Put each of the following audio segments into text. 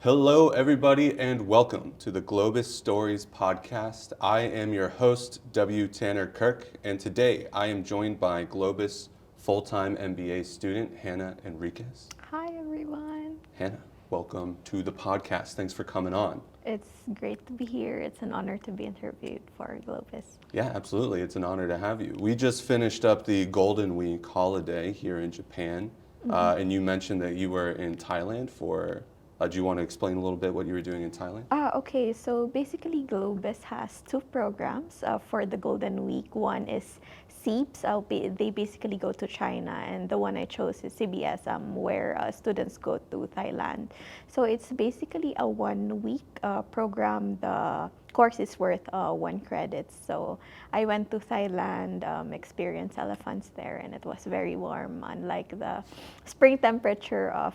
Hello, everybody, and welcome to the GLOBIS Stories podcast. I am your host, W. Tanner Kirk, and today I am joined by GLOBIS full-time MBA student, Hannah Enriquez. Hi, everyone. Hannah, welcome to the podcast. Thanks for coming on. It's great to be here. It's an honor to be interviewed for GLOBIS. Yeah, absolutely. It's an honor to have you. We just finished up the Golden Week holiday here in Japan, and you mentioned that you were in Thailand for... do you want to explain a little bit what you were doing in Thailand? Okay, so basically GLOBIS has two programs for the Golden Week. One is SEEPS. They basically go to China, and the one I chose is CBS, where students go to Thailand. So it's basically a 1 week program. The course is worth 1 credit. So I went to Thailand, experienced elephants there, and it was very warm, unlike the spring temperature of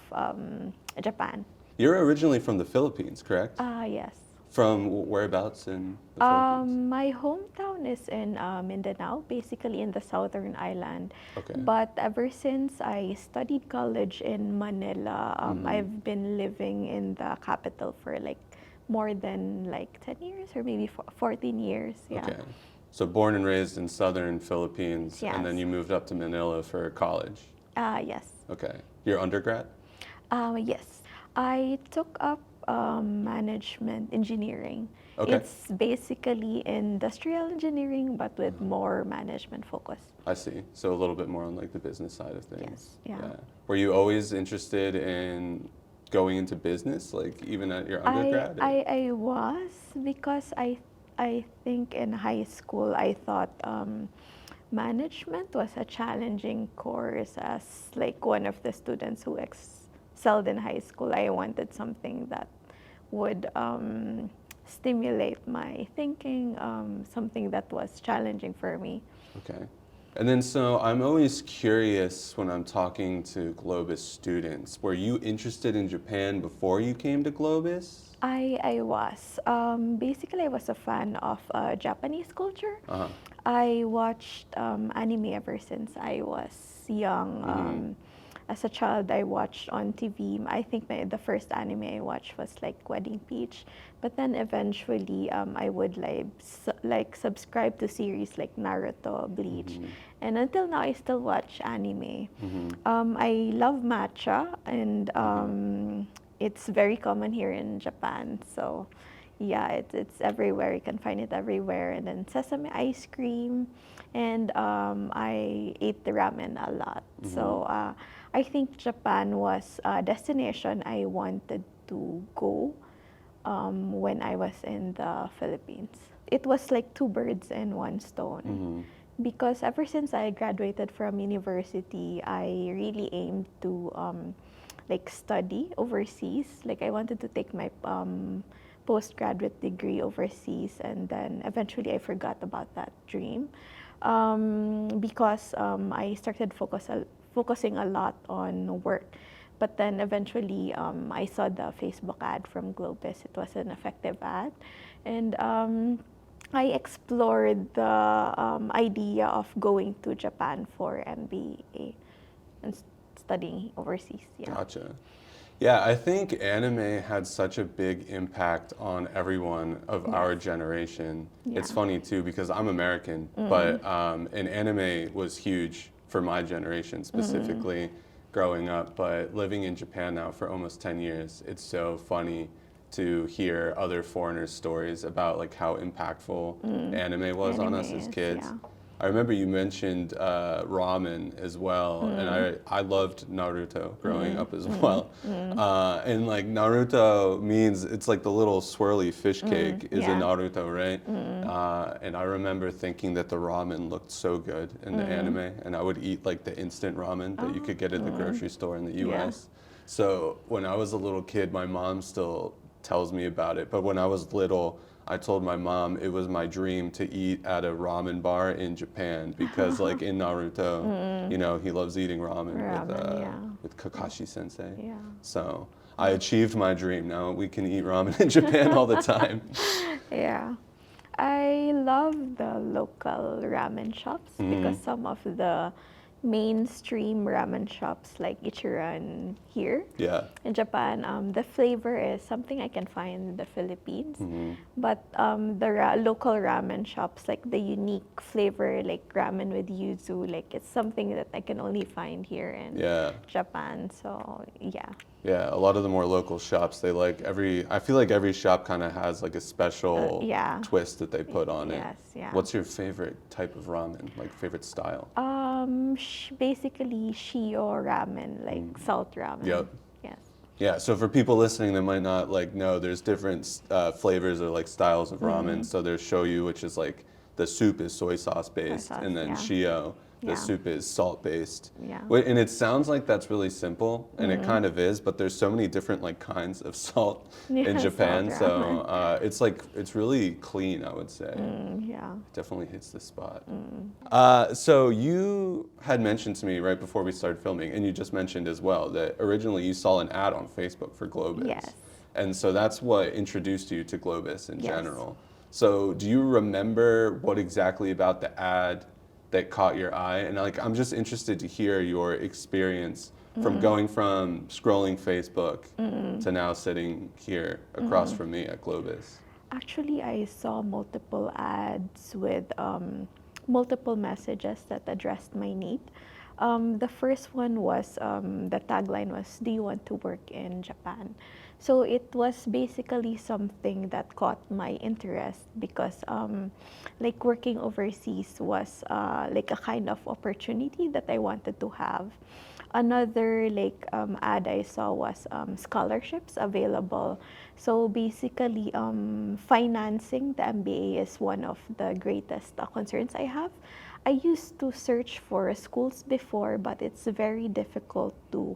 Japan. You're originally from the Philippines, correct? Yes. From whereabouts in the Philippines? My hometown is in Mindanao, basically in the southern island. Okay. But ever since I studied college in Manila, I've been living in the capital for like more than like 10 years or maybe 14 years. Yeah. Okay. So born and raised in southern Philippines, Yes. and then you moved up to Manila for college. Yes. Okay. Your undergrad? Yes. I took up management engineering. Okay. It's basically industrial engineering, but with more management focus. I see. So a little bit more on like the business side of things. Yes, yeah. Were you always interested in going into business, like even at your undergrad? I was, because I think in high school I thought management was a challenging course. As like one of the students who excelled in high school, I wanted something that would stimulate my thinking, something that was challenging for me. Okay. And then so I'm always curious when I'm talking to GLOBIS students, were you interested in Japan before you came to GLOBIS? I was. Basically, I was a fan of Japanese culture. Uh-huh. I watched anime ever since I was young. As a child, I watched on TV. I think the first anime I watched was like Wedding Peach. But then eventually, I would like subscribe to series like Naruto, Bleach. And until now, I still watch anime. I love matcha, and it's very common here in Japan. So yeah, it's everywhere. You can find it everywhere. And then sesame ice cream. And I ate the ramen a lot. So I think Japan was a destination I wanted to go when I was in the Philippines. It was like 2 birds in 1 stone. Because ever since I graduated from university, I really aimed to like study overseas. Like I wanted to take my postgraduate degree overseas, and then eventually I forgot about that dream because I started focusing a lot on work. But then eventually I saw the Facebook ad from GLOBIS. It was an effective ad. And I explored the idea of going to Japan for MBA and studying overseas. Yeah. Gotcha. Yeah, I think anime had such a big impact on everyone of our generation. Yeah. It's funny too because I'm American, but and anime was huge for my generation specifically growing up. But living in Japan now for almost 10 years, it's so funny to hear other foreigners' stories about like how impactful anime was on us as kids. Yeah. I remember you mentioned ramen as well, and I loved Naruto growing up as well. And like Naruto means, it's like the little swirly fish cake is a Naruto, right? And I remember thinking that the ramen looked so good in the anime, and I would eat like the instant ramen that you could get at the grocery store in the US. So when I was a little kid, my mom still tells me about it, but when I was little, I told my mom it was my dream to eat at a ramen bar in Japan because like in Naruto, you know, he loves eating ramen with Kakashi sensei. Yeah. So I achieved my dream. Now we can eat ramen in Japan all the time. Yeah. I love the local ramen shops because some of the mainstream ramen shops like Ichiran here Yeah. in Japan. The flavor is something I can find in the Philippines, but the local ramen shops, like the unique flavor, like ramen with yuzu, like it's something that I can only find here in Yeah. Japan. So yeah. Yeah, a lot of the more local shops, they like I feel like every shop kind of has like a special Yeah. twist that they put on it. Yes, yeah. What's your favorite type of ramen, like favorite style? Basically shio ramen, like salt ramen. Yep. Yes. Yeah, so for people listening that might not like know, there's different flavors or like styles of ramen. So there's shoyu, which is like the soup is soy sauce based, sauce, and then yeah. shio, the Yeah. soup is salt based. Yeah. And it sounds like that's really simple, and it kind of is, but there's so many different like kinds of salt Yeah, in Japan. salt So it's really clean, I would say. Yeah. Definitely hits the spot. So you had mentioned to me right before we started filming, and you just mentioned as well, that originally you saw an ad on Facebook for GLOBIS. Yes. And so that's what introduced you to GLOBIS in Yes. general. So do you remember what exactly about the ad that caught your eye? And like, I'm just interested to hear your experience from going from scrolling Facebook to now sitting here across from me at GLOBIS. Actually, I saw multiple ads with multiple messages that addressed my need. The first one was, the tagline was, "Do you want to work in Japan?" So it was basically something that caught my interest because like working overseas was like a kind of opportunity that I wanted to have. Another like ad I saw was scholarships available. So basically, financing the MBA is one of the greatest concerns I have. I used to search for schools before, but it's very difficult to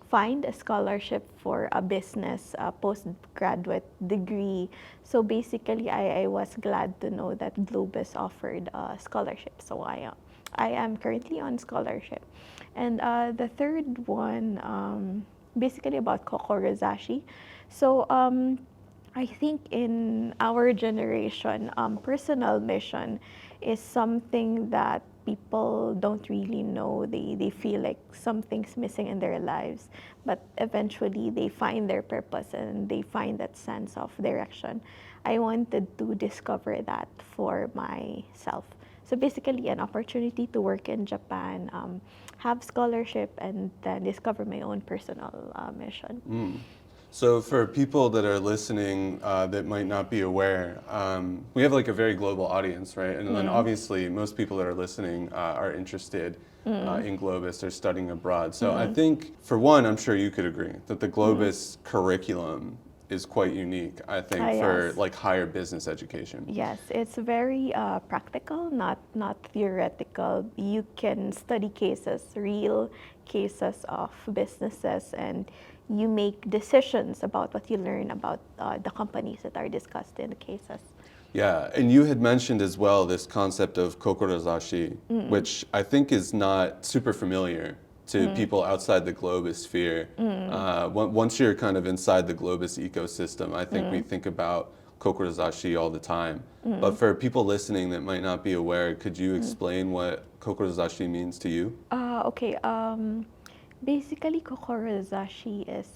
find a scholarship for a business postgraduate degree. So basically, I was glad to know that GLOBIS offered a scholarship. So I am currently on scholarship. And the third one, basically about kokorozashi. So I think in our generation, personal mission is something that people don't really know. They feel like something's missing in their lives, but eventually they find their purpose and they find that sense of direction. I wanted to discover that for myself. So basically, an opportunity to work in Japan, have scholarship, and then discover my own personal mission. So for people that are listening that might not be aware, we have like a very global audience, right? And then obviously most people that are listening are interested in GLOBIS or studying abroad. So I think, for one, I'm sure you could agree that the GLOBIS curriculum is quite unique, I think, for Yes. like higher business education. Yes, it's very practical, not theoretical. You can study cases, real cases of businesses, and you make decisions about what you learn about the companies that are discussed in the cases. Yeah, and you had mentioned as well this concept of kokorozashi, which I think is not super familiar to people outside the GLOBIS sphere. Once you're kind of inside the GLOBIS ecosystem, I think we think about kokorozashi all the time. But for people listening that might not be aware, could you explain what kokorozashi means to you? Okay. Basically, kokorozashi is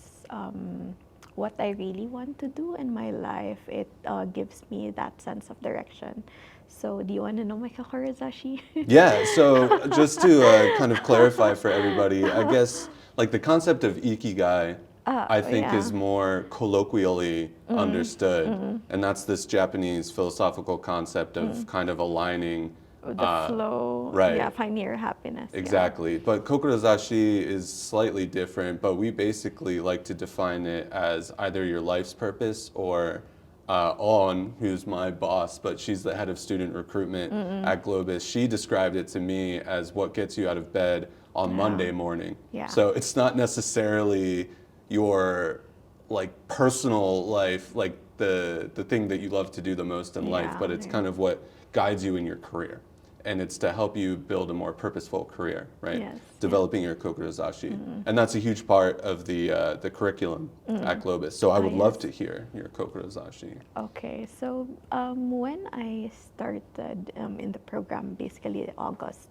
what I really want to do in my life. It gives me that sense of direction. So, do you want to know my kokorozashi? Yeah, so just to kind of clarify for everybody, I guess like the concept of ikigai, I think is more colloquially understood. And that's this Japanese philosophical concept of kind of aligning The flow, right. yeah, finding your happiness. Exactly. But kokorozashi is slightly different, but we basically like to define it as either your life's purpose or On, who's my boss, but she's the head of student recruitment at GLOBIS. She described it to me as what gets you out of bed on Monday morning. Yeah. So it's not necessarily your like personal life, like the thing that you love to do the most in life, but it's kind of what guides you in your career. And it's to help you build a more purposeful career, right? Yes. Developing your kokorozashi. And that's a huge part of the curriculum at GLOBIS. So I would love to hear your kokorozashi. Okay, so when I started in the program, basically August,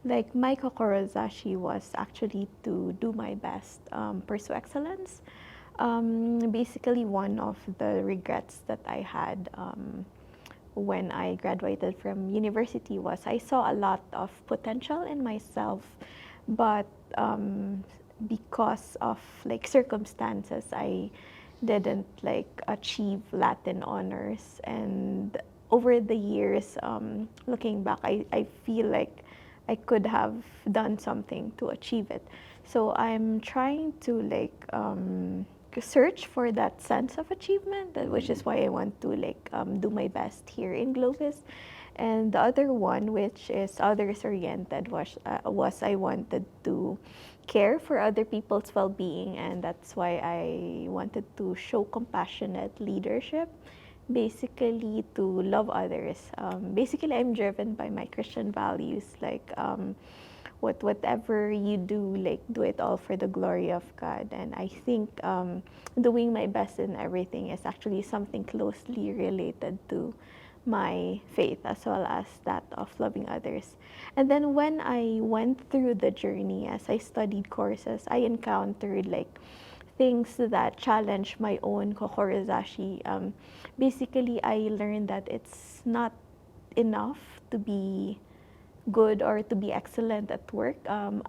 Like my kokorozashi was actually to do my best, pursue excellence. Basically, one of the regrets that I had when I graduated from university was I saw a lot of potential in myself, but because of like circumstances, I didn't like achieve Latin honors. And over the years, looking back, I feel like I could have done something to achieve it. So I'm trying to like search for that sense of achievement, which is why I want to like do my best here in Globis. And the other one, which is others oriented, was I wanted to care for other people's well-being, and that's why I wanted to show compassionate leadership, basically to love others. Basically, I'm driven by my Christian values, like whatever you do, like do it all for the glory of God. And I think doing my best in everything is actually something closely related to my faith as well as that of loving others. And then when I went through the journey as I studied courses, I encountered like things that challenge my own kokorozashi. Basically, I learned that it's not enough to be good or to be excellent at work.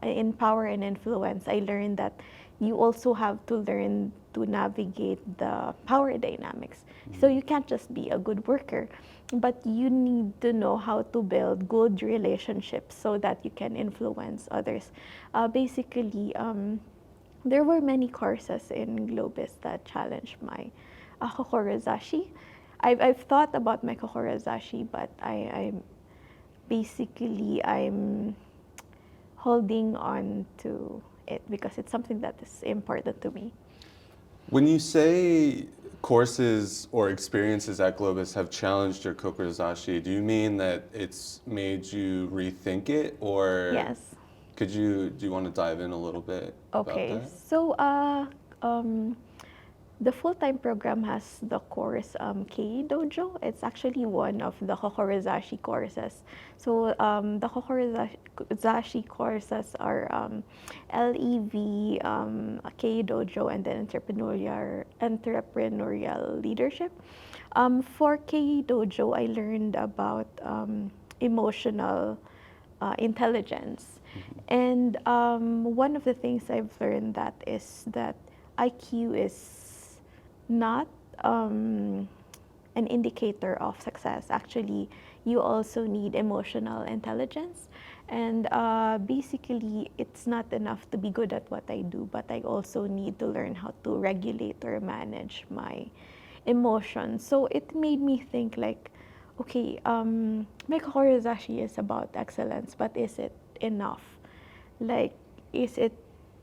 In power and influence, I learned that you also have to learn to navigate the power dynamics. So you can't just be a good worker, but you need to know how to build good relationships so that you can influence others. Basically, there were many courses in Globis that challenged my kokorozashi. I've thought about my kokorozashi, but I'm holding on to it because it's something that is important to me. When you say courses or experiences at Globis have challenged your kokorozashi, do you mean that it's made you rethink it, or Yes. do you want to dive in a little bit Okay. about that? So the full-time program has the course Kei Dojo. It's actually one of the kokorozashi courses. So the kokorozashi courses are LEV, Kei Dojo, and then entrepreneurial leadership. For Kei Dojo, I learned about emotional intelligence. And one of the things I've learned that is that IQ is not an indicator of success. Actually, you also need emotional intelligence. And basically, it's not enough to be good at what I do, but I also need to learn how to regulate or manage my emotions. So it made me think like, okay, my kokorozashi is about excellence, but is it enough? Like, is it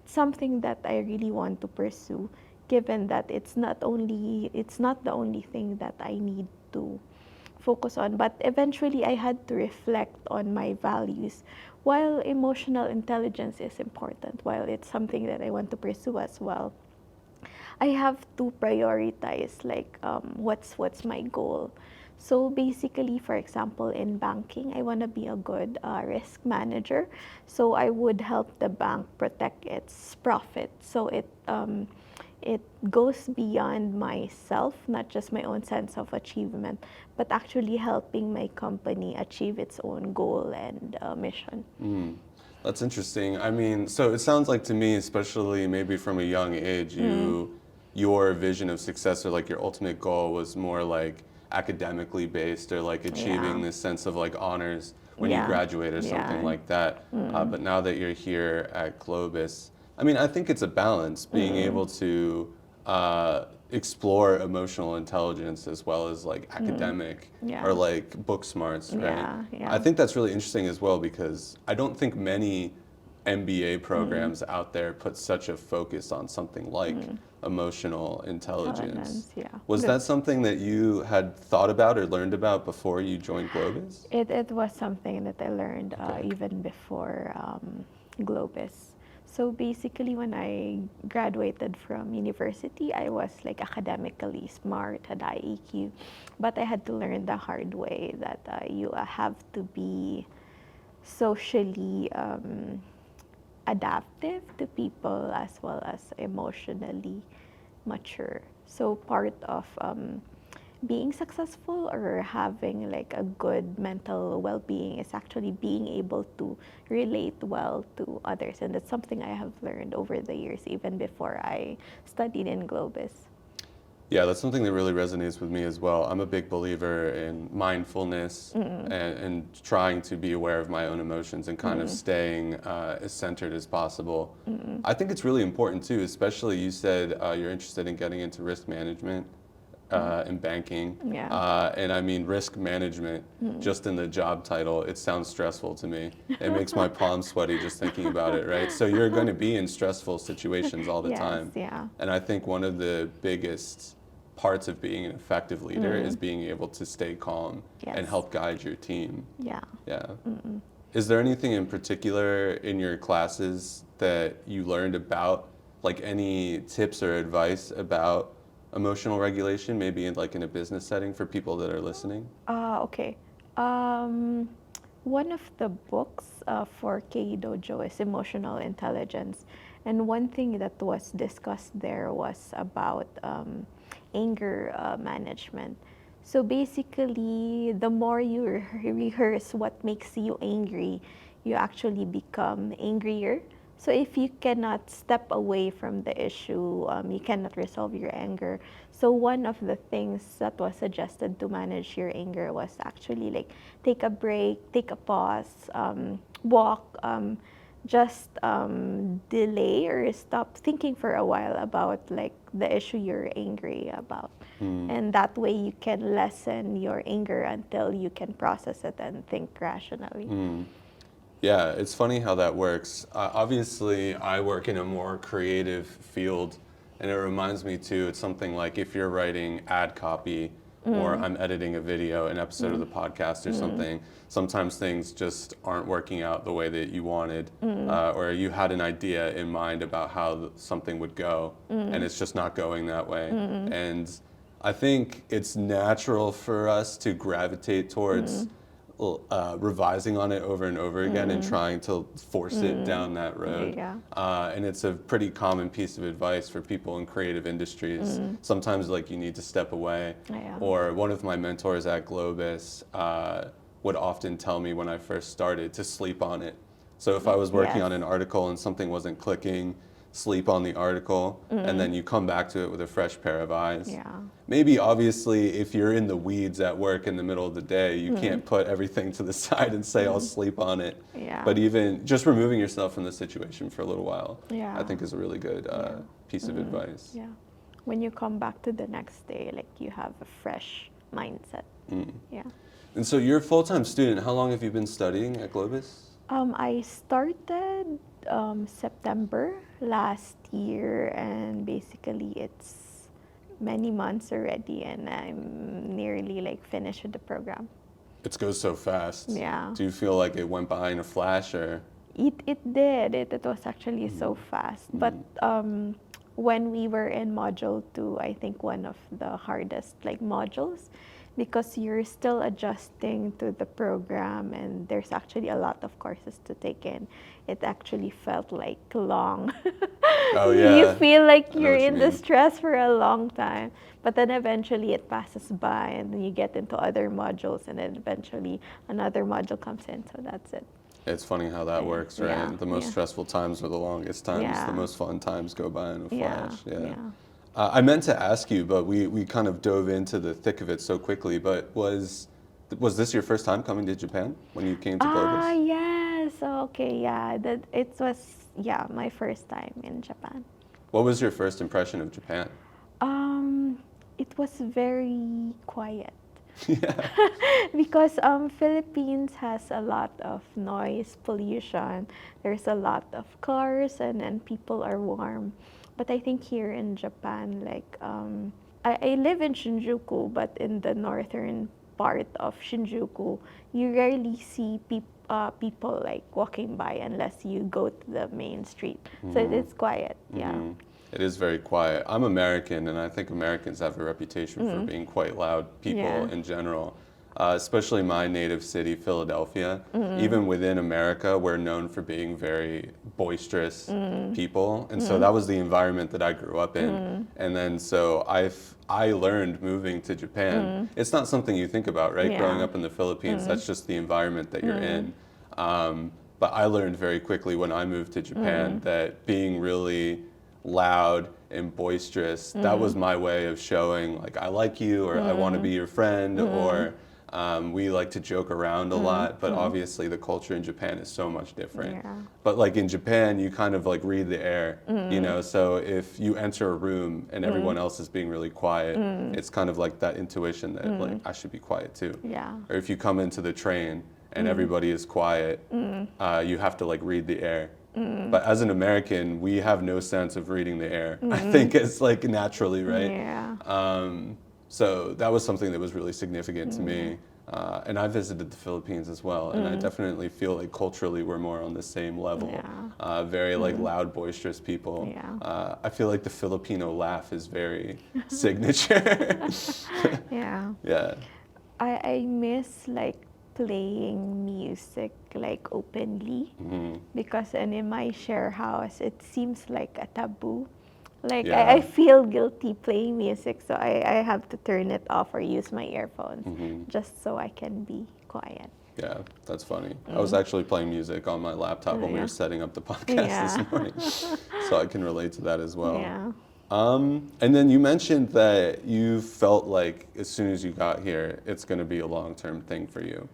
something that I really want to pursue, given that it's not the only thing that I need to focus on. But eventually I had to reflect on my values. While emotional intelligence is important, while it's something that I want to pursue as well, I have to prioritize like what's my goal. So basically, for example, in banking, I want to be a good risk manager. So I would help the bank protect its profit. So it goes beyond myself, not just my own sense of achievement, but actually helping my company achieve its own goal and mission. That's interesting. I mean, so it sounds like to me, especially maybe from a young age, your vision of success or like your ultimate goal was more like academically based, or like achieving Yeah. this sense of like honors when you Yeah. graduate or something Yeah. like that. But now that you're here at Globis, I mean, I think it's a balance being able to explore emotional intelligence as well as like academic Yeah. or like book smarts, right? Yeah, yeah. I think that's really interesting as well, because I don't think many MBA programs out there put such a focus on something like emotional intelligence. Yeah. Was that something that you had thought about or learned about before you joined Globis? It was something that I learned Okay. even before Globis. So basically, when I graduated from university, I was like academically smart, had high EQ, but I had to learn the hard way that you have to be socially adaptive to people as well as emotionally mature. So part of being successful or having like a good mental well-being is actually being able to relate well to others, and that's something I have learned over the years even before I studied in Globis. Yeah, that's something that really resonates with me as well. I'm a big believer in mindfulness and trying to be aware of my own emotions and kind of staying as centered as possible. I think it's really important too, especially you said you're interested in getting into risk management and banking. Yeah. And I mean, risk management, just in the job title, it sounds stressful to me. It makes my palms sweaty just thinking about it, right? So you're going to be in stressful situations all the Yes, time. yeah. And I think one of the biggest parts of being an effective leader is being able to stay calm Yes. and help guide your team. Yeah. Yeah. Is there anything in particular in your classes that you learned about, like any tips or advice about emotional regulation, maybe in like in a business setting for people that are listening? Okay. One of the books for KE Dojo is Emotional Intelligence. And one thing that was discussed there was about anger management. So basically, the more you rehearse what makes you angry, you actually become angrier. So if you cannot step away from the issue, you cannot resolve your anger. So one of the things that was suggested to manage your anger was actually like take a break, take a pause, walk, just delay or stop thinking for a while about like the issue you're angry about. And that way you can lessen your anger until you can process it and think rationally. Yeah, it's funny how that works. Obviously, I work in a more creative field, and it reminds me too, it's something like if you're writing ad copy or I'm editing a video, an episode of the podcast or something, sometimes things just aren't working out the way that you wanted, or you had an idea in mind about how something would go, and it's just not going that way. And I think it's natural for us to gravitate towards revising on it over and over again and trying to force it down that road. Yeah. And it's a pretty common piece of advice for people in creative industries. Sometimes like you need to step away. Yeah. Or one of my mentors at Globis would often tell me when I first started to sleep on it. So if I was working Yes. on an article and something wasn't clicking, sleep on the article, and then you come back to it with a fresh pair of eyes. Yeah. Maybe obviously if you're in the weeds at work in the middle of the day, you can't put everything to the side and say I'll sleep on it. Yeah. But even just removing yourself from the situation for a little while, Yeah. I think is a really good piece of advice. Yeah. When you come back to the next day, like you have a fresh mindset. Yeah. And so you're a full-time student. How long have you been studying at Globis? I started September last year, and basically it's many months already, and I'm nearly like finished with the program. It goes so fast. Yeah. Do you feel like it went by in a flash or? It did. It was actually so fast. But when we were in module 2, I think one of the hardest like modules, because you're still adjusting to the program and there's actually a lot of courses to take in. It actually felt like long. Oh yeah. You feel like I know you're what you in the mean. stress for a long time. But then eventually it passes by and then you get into other modules and then eventually another module comes in. So that's it. It's funny how that works, right? Yeah, The most yeah. stressful times are the longest times. Yeah. The most fun times go by in a Yeah, flash. yeah. I meant to ask you, but we kind of dove into the thick of it so quickly. But was this your first time coming to Japan when you came to Globis? Yes. Okay, yeah. It was my first time in Japan. What was your first impression of Japan? It was very quiet. Yeah. Because Philippines has a lot of noise pollution. There's a lot of cars and people are warm. But I think here in Japan, like I live in Shinjuku, but in the northern part of Shinjuku, you rarely see people like walking by unless you go to the main street. So it is quiet. Yeah. It is very quiet. I'm American, and I think Americans have a reputation for being quite loud people Yeah. in general. especially my native city, Philadelphia. Even within America, we're known for being very boisterous people, and so that was the environment that I grew up in. And then so I learned moving to Japan. It's not something you think about, right? Yeah. Growing up in the Philippines, that's just the environment that you're in. But I learned very quickly when I moved to Japan that being really loud and boisterous, that was my way of showing like I like you, or I want to be your friend, or we like to joke around a lot. But obviously the culture in Japan is so much different. Yeah. But like in Japan, you kind of like read the air, you know, so if you enter a room and everyone else is being really quiet, it's kind of like that intuition that like I should be quiet too. Yeah. Or if you come into the train and everybody is quiet, you have to like read the air. But as an American, we have no sense of reading the air. I think it's like naturally, right? Yeah. So that was something that was really significant to me. And I visited the Philippines as well, and I definitely feel like culturally we're more on the same level. Yeah. Very like loud, boisterous people. Yeah. I feel like the Filipino laugh is very signature. Yeah. Yeah. I miss like playing music like openly, because in my share house it seems like a taboo. Like Yeah. I feel guilty playing music, so I have to turn it off or use my earphones just so I can be quiet. Yeah, that's funny. I was actually playing music on my laptop when we were setting up the podcast this morning, so I can relate to that as well. Yeah. And then you mentioned that you felt like as soon as you got here, it's going to be a long-term thing for you.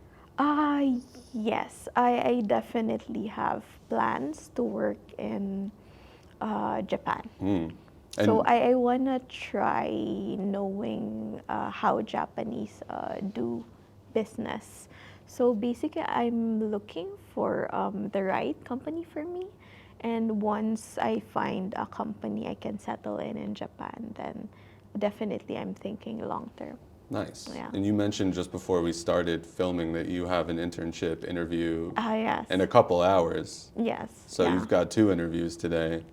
Yes, I definitely have plans to work in Japan. And So I want to try knowing how Japanese do business. So basically, I'm looking for the right company for me. And once I find a company I can settle in Japan, then definitely I'm thinking long term. nice. Yeah. And you mentioned just before we started filming that you have an internship interview Yes. in a couple hours. Yes. So yeah. you've got 2 interviews today.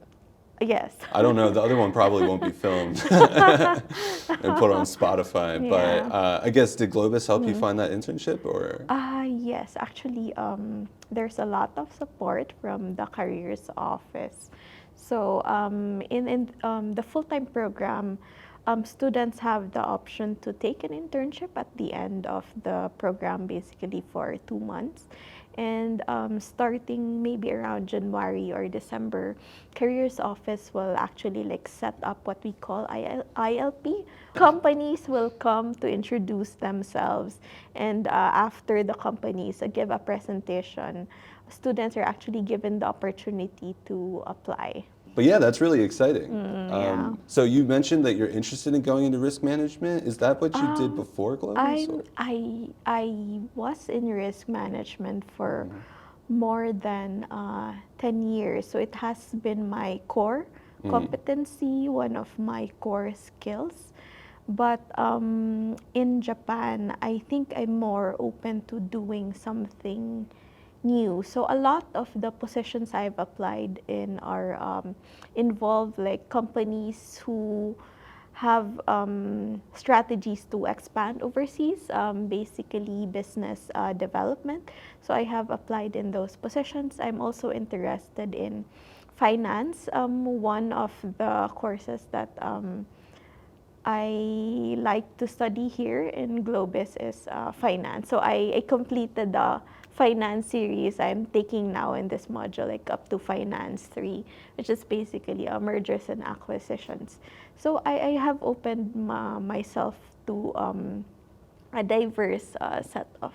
Yes. I don't know, the other one probably won't be filmed and put on Spotify. But I guess, did Globis help you find that internship, or? Yes, actually, there's a lot of support from the careers office. So in the full-time program, students have the option to take an internship at the end of the program, basically for 2 months. And starting maybe around January or December, careers office will actually like set up what we call ILP. Companies will come to introduce themselves, and after the companies give a presentation, students are actually given the opportunity to apply. But yeah, that's really exciting. Yeah. So you mentioned that you're interested in going into risk management. Is that what you did before Globis? or- I was in risk management for more than 10 years. So it has been my core competency, one of my core skills. But in Japan, I think I'm more open to doing something new. So a lot of the positions I've applied in are involve like companies who have strategies to expand overseas, basically business development. So I have applied in those positions. I'm also interested in finance. One of the courses that I like to study here in Globis is finance. So I completed the finance series I'm taking now in this module, like up to finance 3, which is basically mergers and acquisitions. So I have opened myself to a diverse set of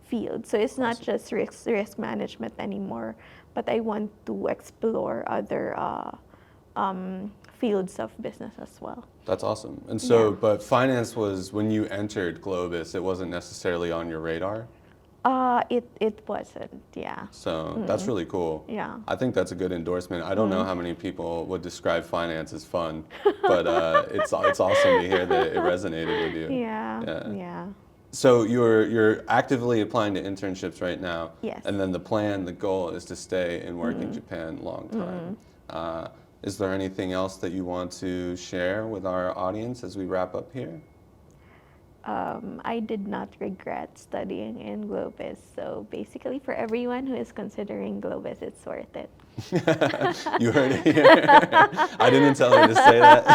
fields. So it's not just risk management anymore, but I want to explore other fields of business as well. That's awesome. And so, Yeah. but finance was, when you entered Globis, it wasn't necessarily on your radar? It wasn't, yeah. So that's really cool. Yeah. I think that's a good endorsement. I don't know how many people would describe finance as fun, but it's awesome to hear that it resonated with you. Yeah. So you're actively applying to internships right now. Yes. And then the goal is to stay and work in Japan long time. Is there anything else that you want to share with our audience as we wrap up here? I did not regret studying in GLOBIS. So basically, for everyone who is considering GLOBIS, it's worth it. You heard it here. I didn't tell her to say that.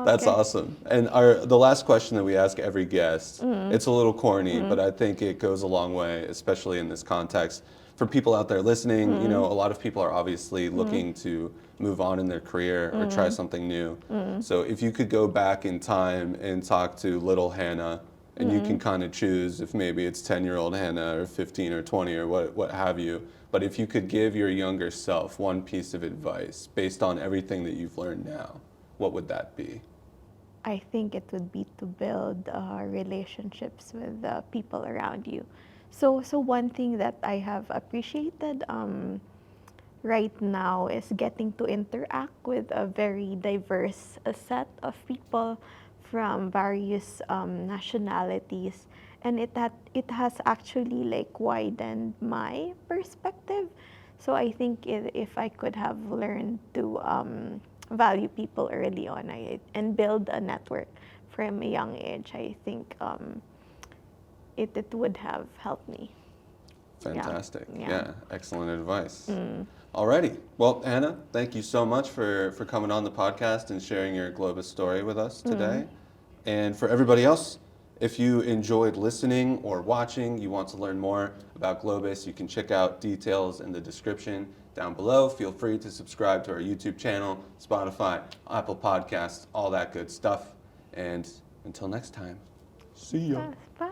That's Okay. awesome. And the last question that we ask every guest, it's a little corny, but I think it goes a long way, especially in this context. For people out there listening, you know, a lot of people are obviously looking to move on in their career or try something new. So if you could go back in time and talk to little Hannah, and you can kind of choose if maybe it's 10-year-old Hannah or 15 or 20 or what have you. But if you could give your younger self one piece of advice based on everything that you've learned now, what would that be? I think it would be to build relationships with the people around you. So one thing that I have appreciated right now is getting to interact with a very diverse set of people from various nationalities, and it has actually like widened my perspective. So I think if I could have learned to value people early on and build a network from a young age, I think it would have helped me. Fantastic. Yeah. Yeah, excellent advice. Alrighty. Well, Hannah, thank you so much for coming on the podcast and sharing your GLOBIS story with us today. And for everybody else, if you enjoyed listening or watching, you want to learn more about GLOBIS, you can check out details in the description down below. Feel free to subscribe to our YouTube channel, Spotify, Apple Podcasts, all that good stuff. And until next time, see ya. Bye.